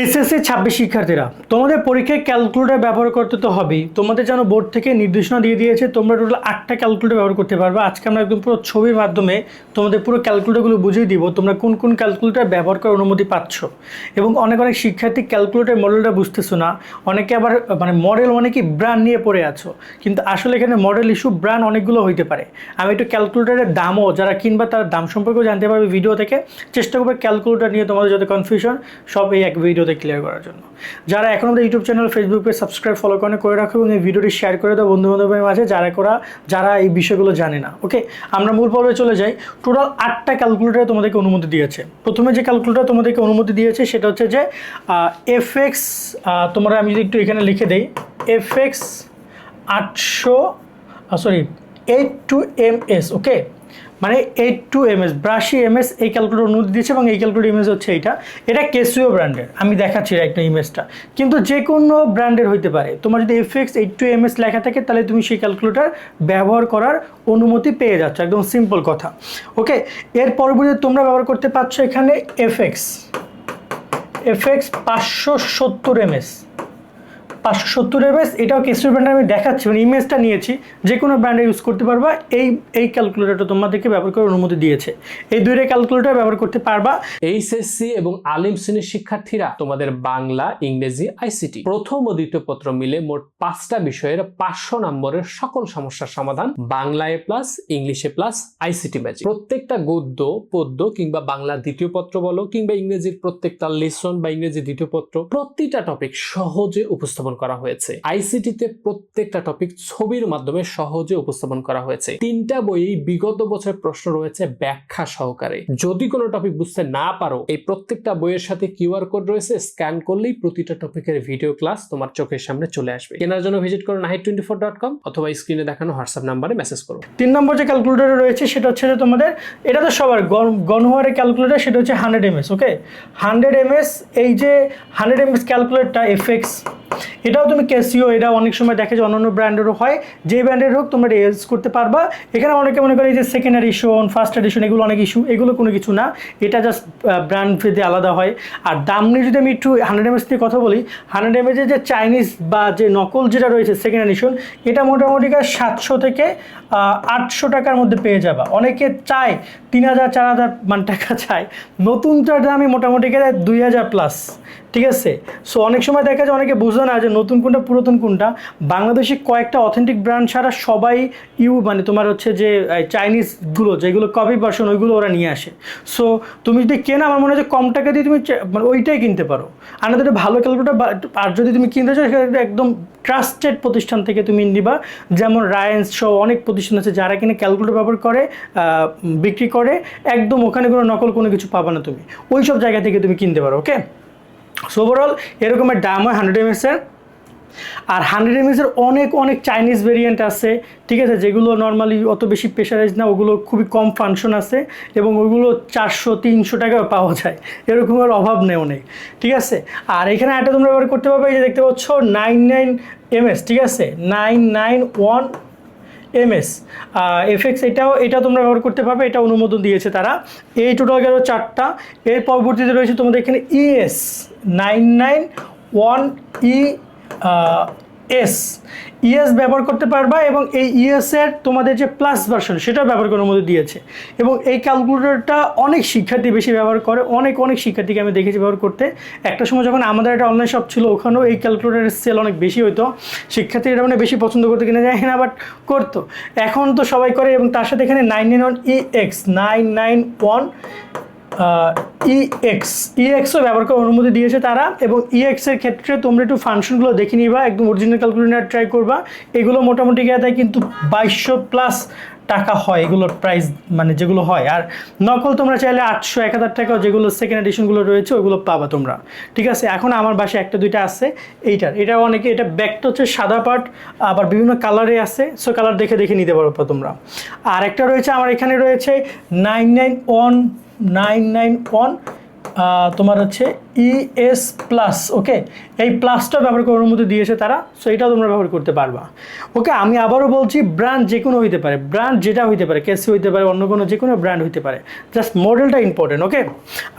SSC 26 শিক্ষার্থীরা, তোমাদের পরীক্ষায় ক্যালকুলেটর ব্যবহার করতে তো হবেই। তোমাদের যেন বোর্ড থেকে নির্দেশনা দিয়ে দিয়েছে তোমরা টোটাল 8টা ক্যালকুলেটর ব্যবহার করতে পারবে। আজকে আমরা একদম পুরো ছবির মাধ্যমে তোমাদের পুরো ক্যালকুলেটরগুলো বুঝিয়ে দিব তোমরা কোন কোন ক্যালকুলেটর ব্যবহার করার অনুমতি পাচ্ছ। এবং অনেক শিক্ষার্থী ক্যালকুলেটর মডেলটা বুঝতেছো না, অনেকে আবার মডেল কি ব্র্যান্ড নিয়ে পড়ে আছো, কিন্তু আসলে এখানে মডেল ইস্যু ব্র্যান্ড অনেকগুলো হইতে পারে। আমি একটু ক্যালকুলেটরের দামও যারা কিনবা তার দাম সম্পর্কেও জানতে পারবে ভিডিও থেকে। চেষ্টা করবে ক্যালকুলেটর নিয়ে তোমাদের যত কনফিউশন সব এই এক ভিডিওতে ক্লিয়ার করার জন্য। যারা এখন আমাদের YouTube channel, Facebook page subscribe follow করে রাখো এবং এই ভিডিওটি শেয়ার করে দাও বন্ধু বান্ধবের মাঝে যারা এই বিষয়গুলো জানে না। ওকে, আমরা মূল পর্বে চলে যাই। টোটাল 8টা ক্যালকুলেটর তোমাদেরকে অনুমতি দিয়েছে। প্রথমে যে ক্যালকুলেটর তোমাদেরকে অনুমতি দিয়েছে সেটা হচ্ছে যে FX, তোমরা আমি যদি একটু এখানে লিখে দেই, FX 82MS। ওকে, মানে 82MS 82MS এই ক্যালকুলেটর অনুমতি দিয়েছে এবং এই ক্যালকুলেটর ইমেজ হচ্ছে এটা ক্যাসিও ব্র্যান্ডের। আমি দেখাচ্ছি একটা ইমেজটা, কিন্তু যে কোনো ব্র্যান্ডের হইতে পারে। তোমার যদি FX 82MS লেখা থাকে তাহলে তুমি সেই ক্যালকুলেটর ব্যবহার করার অনুমতি পেয়ে যাচ্ছ, একদম সিম্পল কথা। ওকে, এর পরবর্তীতে তোমরা ব্যবহার করতে পারছো এখানে FX 570MS। 570MS এটাও ক্যাসিও ব্র্যান্ডের। আমি দেখাচ্ছি, ইমেজটা নিয়েছি, যে কোনো ব্র্যান্ডে ইউজ করতে পারবা। এই ক্যালকুলেটরটা তোমাদেরকে ব্যবহার করার অনুমতি দিয়েছে। এই দুইটা ক্যালকুলেটর ব্যবহার করতে পারবা। এইচএসসি এবং আলিম শ্রেণীর শিক্ষার্থীরা তোমাদের বাংলা, ইংরেজি, আইসিটি প্রথম ও দ্বিতীয় পত্র মিলে মোট 5টা বিষয়ের 500 নম্বরের সকল সমস্যার সমাধান Bangla A+, English A+, ICT magic. প্রত্যেকটা গদ্য, পদ্য কিংবা বাংলা দ্বিতীয় পত্র বলো কিংবা ইংরেজির প্রত্যেকটা লেসন বা ইংরেজি দ্বিতীয় পত্র, প্রতিটা টপিক সহজে উপস্থাপন করা হয়েছে। আইসিটিতে প্রত্যেকটা টপিক ছবির মাধ্যমে সহজে উপস্থাপন করা হয়েছে। 3টা বইয়েই বিগত বছরের প্রশ্ন রয়েছে ব্যাখ্যা সহকারে। যদি কোনো টপিক বুঝতে না পারো, এই প্রত্যেকটা বইয়ের সাথে কিউআর কোড রয়েছে, স্ক্যান করলেই প্রতিটা টপিকের ভিডিও ক্লাস তোমার চোখের সামনে চলে আসবে। কেনার জন্য ভিজিট করো nahid24.com অথবা স্ক্রিনে দেখানো হোয়াটসঅ্যাপ নাম্বারে মেসেজ করো। 3 নম্বর যে ক্যালকুলেটর রয়েছে সেটা হচ্ছে যে তোমাদের, এটা তো সবার গণহারের ক্যালকুলেটর, সেটা হচ্ছে 100MS। ওকে, 100MS, এই যে 100MS ক্যালকুলেটরটা FX, এটাও তুমি ক্যাসিও, এটা অনেক সময় দেখে যে অন্যান্য ব্র্যান্ডেরও হয়, যে ব্র্যান্ডের হোক তোমরা ইউজ করতে পারবা। এখানে অনেকে মনে করে যে সেকেন্ড এডিশন, ফার্স্ট এডিশন, এগুলো অনেক ইস্যু, এগুলো কোনো কিছু না, এটা জাস্ট ব্র্যান্ড ভেদে আলাদা হয়। আর দাম নিয়ে যদি আমি একটু 100MS নিয়ে কথা বলি, 100MS এর যে চাইনিজ বা যে নকল যেটা রয়েছে সেকেন্ড এডিশন, এটা মোটামুটি 700 থেকে 800 টাকার মধ্যে পেয়ে যাবা। অনেকে চায় 3000 4000 টাকা চায়, নতুনটার দামই মোটামুটি 2000+। ঠিক আছে, সো অনেক সময় দেখা যায় অনেকে বুঝে না যে নতুন কোনটা পুরাতন কোনটা। বাংলাদেশে কয়েকটা অথেন্টিক ব্র্যান্ড ছাড়া সবাই তোমার হচ্ছে যে চাইনিজগুলো যেগুলো কপি ভার্সন, ওইগুলো ওরা নিয়ে আসে। সো তুমি যদি কেনা, আমার মনে হয় যে কম টাকা দিয়ে তুমি ওইটাই কিনতে পারো। আর না ভালো ক্যালকুলেটর, আর যদি তুমি কিনতে চাও সেটা একদম ট্রাস্টেড প্রতিষ্ঠান থেকে তুমি নিবা। যেমন রায়েন্স সহ অনেক প্রতিষ্ঠান আছে যারা কিনে ক্যালকুলেটর ব্যবহার করে বিক্রি করে, একদম ওখানে কোনো নকল কোনো কিছু পাবা না তুমি, ওই সব জায়গা থেকে তুমি কিনতে পারো। ওকে, সো ওভারঅল এরকমের দাম হয় 100MS-এর। আর 100MS-এর অনেক চাইনিজ ভেরিয়েন্ট আছে, ঠিক আছে, যেগুলো নর্মালি অত বেশি প্রেশারাইজ না, ওগুলো খুবই কম ফাংশন আছে এবং ওগুলো 400-300 টাকাও পাওয়া যায়, এরকমের অভাব নেই অনেক। ঠিক আছে, আর এখানে একটা তোমরা ব্যবহার করতে পারবে, এই যে দেখতে পাচ্ছ 99MS, ঠিক আছে, 991MS FX, এটা তোমরা ব্যবহার করতে পারবে, এটা অনুমোদন দিয়েছে তারা। এই টোটাল গেল 4টা। এর পরবর্তীতে রয়েছে তোমাদের এখানে ES 991ES ব্যবহার করতে পারবা এবং এই ES-এর তোমাদের যে প্লাস ভার্সন সেটা ব্যবহার করার অনুমতি দিয়েছে। এবং এই ক্যালকুলেটরটা অনেক শিক্ষার্থী বেশি ব্যবহার করে, অনেক শিক্ষার্থীকে আমি দেখেছি ব্যবহার করতে। একটা সময় যখন আমাদের একটা অনলাইন শপ ছিল, ওখানেও এই ক্যালকুলেটরের সেল অনেক বেশি হতো, শিক্ষার্থীরা বেশি পছন্দ করতে কিনে যায় না, বাট করতো। এখন তো সবাই করে। এবং তার সাথে এখানে 991EX 991EXও ব্যবহার করার অনুমতি দিয়েছে তারা। এবং EX-এর ক্ষেত্রে তোমরা একটু ফাংশনগুলো দেখে নিবা, একদম অরিজিনাল ক্যালকুলেটর ট্রাই করবা। এগুলো মোটামুটি দেয় কিন্তু 2200+ টাকা হয় এগুলোর প্রাইস, যেগুলো হয়। আর নকল তোমরা চাইলে 800-1000 টাকাও, যেগুলো সেকেন্ড এডিশনগুলো রয়েছে ওগুলো পাবা তোমরা। ঠিক আছে, এখন আমার বাসায় 1-2টা আছে এটা অনেকে, এটা ব্যাগটা হচ্ছে সাদা পার্ট, আবার বিভিন্ন কালারে আছে, সো কালার দেখে নিতে পারো তোমরা। আর একটা রয়েছে আমার এখানে রয়েছে 991 তোমার হচ্ছে ES প্লাস, ওকে, এই প্লাসটা ব্যবহার করার অনুমতি দিয়েছে তারা, সো এটাও তোমরা ব্যবহার করতে পারবা। ওকে, আমি আবারও বলছি, ব্র্যান্ড যে কোনো হইতে পারে, ব্র্যান্ড যেটা হইতে পারে, কেসি হইতে পারে, অন্য কোনো যে কোনো ব্র্যান্ড হইতে পারে, জাস্ট মডেলটা ইম্পর্টেন্ট। ওকে,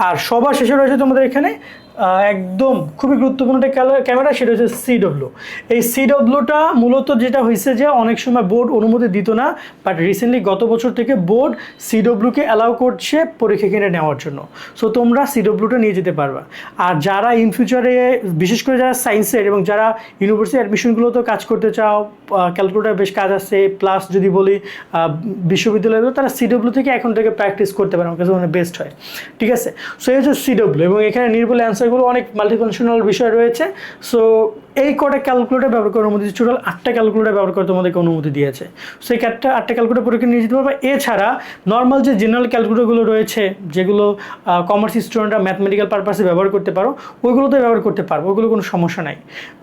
আর সবার শেষে রয়েছে তোমাদের এখানে একদম খুবই গুরুত্বপূর্ণ একটা ক্যামেরা, সেটা হচ্ছে CW। এই CWটা মূলত যেটা হয়েছে যে অনেক সময় বোর্ড অনুমতি দিত না, বাট রিসেন্টলি গত বছর থেকে বোর্ড CWকে অ্যালাউ করছে পরীক্ষা কেন্দ্রে নেওয়ার জন্য। সো তোমরা CWটা নিয়ে যেতে পারবা। আর যারা ইন ফিউচারে, বিশেষ করে যারা সায়েন্সের এবং যারা ইউনিভার্সিটি অ্যাডমিশনগুলোতেও কাজ করতে চাও, ক্যালকুলেটার বেশ কাজ আছে, প্লাস যদি বলি বিশ্ববিদ্যালয়ে, তারা CW থেকে এখন থেকে প্র্যাকটিস করতে পারে, আমার কাছে মানে বেস্ট হয়। ঠিক আছে, সো এই হচ্ছে CW, এবং এখানে নির্ভুল অ্যান্সারগুলো অনেক মাল্টিফাংশনাল বিষয় রয়েছে। সো এই কটা ক্যালকুলেটার ব্যবহার করার অনুমতি, টোটাল 8টা ক্যালকুলেটার ব্যবহার করে তোমাদেরকে অনুমতি দিয়েছে। সো এই 8টা ক্যালকুলেটার পরীক্ষা নিয়ে যেতে পারবে। এছাড়া নর্মাল যে জেনারেল ক্যালকুলেটারগুলো রয়েছে, যেগুলো কমার্স স্টুডেন্টরা ম্যাথমেটিক্যাল পারপাসে ব্যবহার করতে পারো, ওইগুলোতে ব্যবহার করতে পারবো, ওইগুলো কোনো সমস্যা নাই।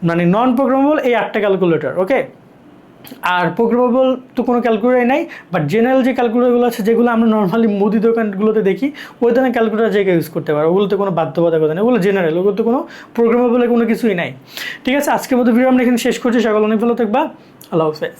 মানে নন প্রোগ্রামেবল এই 8টা ক্যালকুলেটার, ওকে। আর প্রোগ্রামেবল তো কোনো ক্যালকুলেটার নাই, বাট জেনারেল যে ক্যালকুলেটারগুলো আছে, যেগুলো আমরা নর্মালি মুদি দোকানগুলোতে দেখি, ওই ধরনের ক্যালকুলেটার জায়গায় ইউজ করতে পারো, ওগুলোতে কোনো বাধ্যবাধকতা নেই, ওগুলো জেনারেল, ওগুলোতে কোনো প্রোগ্রামেবল কোনো কিছুই নাই। ঠিক আছে, আজকের মতো ভিডিও আমরা এখানে শেষ করছি। সকাল অনেক ভালো থাকবা, আল্লাহ হাফেজ।